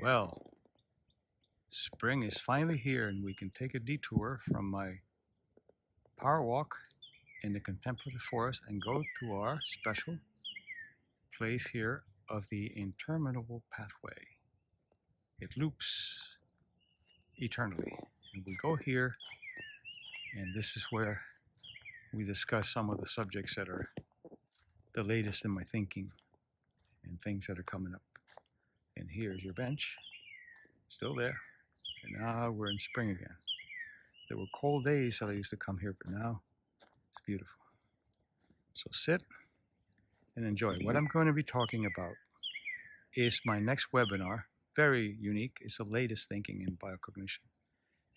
Well, spring is finally here and we can take a detour from my power walk in the contemplative forest and go to our special place here of the interminable pathway. It loops eternally. And we go here, and this is where we discuss some of the subjects that are the latest in my thinking and things that are coming up. And here's your bench, still there. And now we're in spring again. There were cold days that I used to come here, but now it's beautiful. So sit and enjoy. What I'm going to be talking about is my next webinar, very unique. It's the latest thinking in biocognition,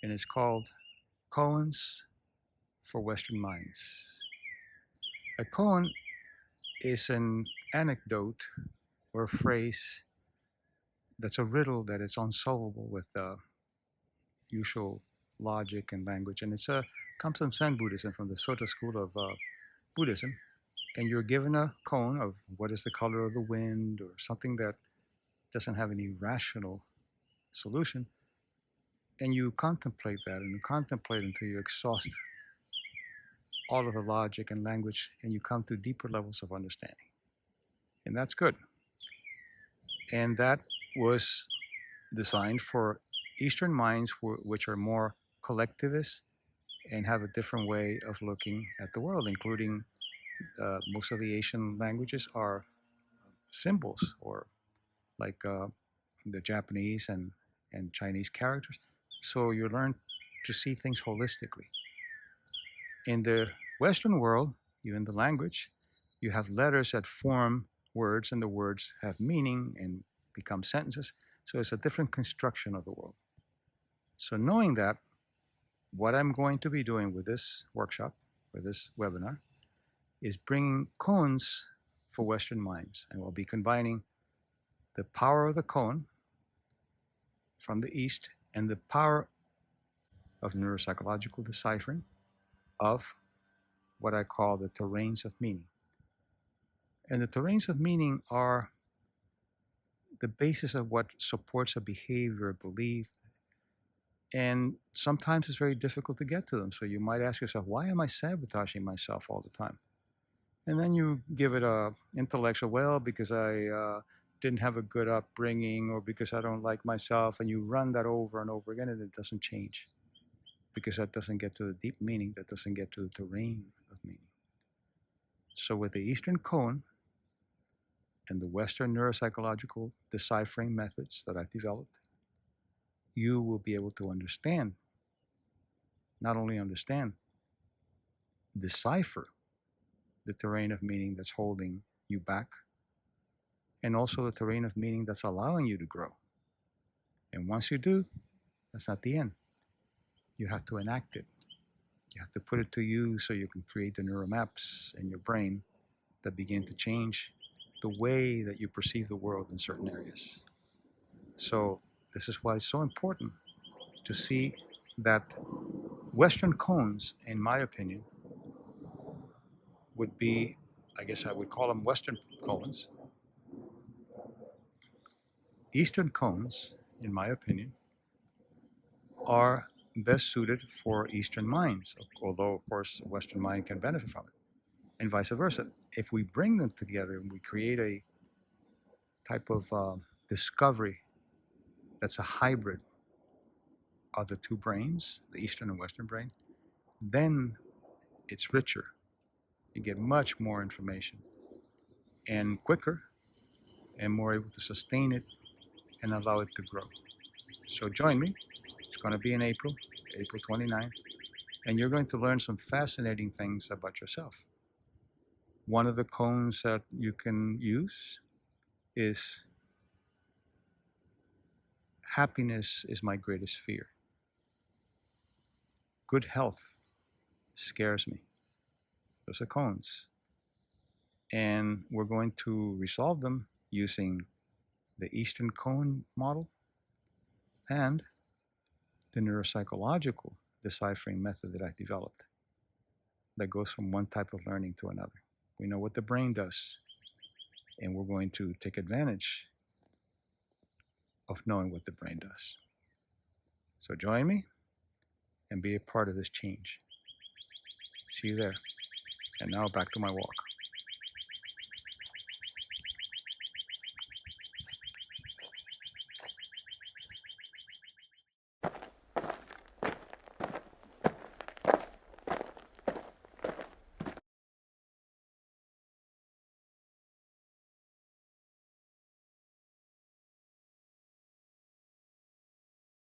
and it's called Koans for Western Minds. A koan is an anecdote or a phrase that's a riddle that is unsolvable with usual logic and language, and it comes from Zen Buddhism, from the Sota school of Buddhism. And you're given a koan of what is the color of the wind or something that doesn't have any rational solution, and you contemplate that and you contemplate until you exhaust all of the logic and language and you come to deeper levels of understanding. And that's good. And that was designed for Eastern minds, which are more collectivist and have a different way of looking at the world, including most of the Asian languages are symbols, or like the Japanese and Chinese characters. So you learn to see things holistically. In the Western world, even the language, you have letters that form words, and the words have meaning and become sentences. So it's a different construction of the world. So knowing that, what I'm going to be doing with this workshop, with this webinar, is bringing koans for Western minds. And we'll be combining the power of the koan from the East and the power of neuropsychological deciphering of what I call the terrains of meaning. And the terrains of meaning are the basis of what supports a behavior, a belief. And sometimes it's very difficult to get to them. So you might ask yourself, why am I sabotaging myself all the time? And then you give it a intellectual, well, because I didn't have a good upbringing, or because I don't like myself, and you run that over and over again, and it doesn't change. Because that doesn't get to the deep meaning, that doesn't get to the terrain of meaning. So with the Eastern koan and the Western neuropsychological deciphering methods that I've developed, you will be able to understand, not only understand, decipher the terrain of meaning that's holding you back, and also the terrain of meaning that's allowing you to grow. And once you do, that's not the end. You have to enact it. You have to put it to use so you can create the neural maps in your brain that begin to change the way that you perceive the world in certain areas. So this is why it's so important to see that Western koans, in my opinion, would be, I guess I would call them Western koans. Eastern koans, in my opinion, are best suited for Eastern minds, although, of course, a Western mind can benefit from it, and vice versa. If we bring them together and we create a type of discovery that's a hybrid of the two brains, the Eastern and Western brain, then it's richer. You get much more information and quicker and more able to sustain it and allow it to grow. So join me. It's going to be in April 29th, and you're going to learn some fascinating things about yourself. One of the koans that you can use is happiness is my greatest fear. Good health scares me. Those are koans. And we're going to resolve them using the Eastern koan model and the neuropsychological deciphering method that I developed that goes from one type of learning to another. We know what the brain does, and we're going to take advantage of knowing what the brain does. So join me and be a part of this change. See you there. And now back to my walk.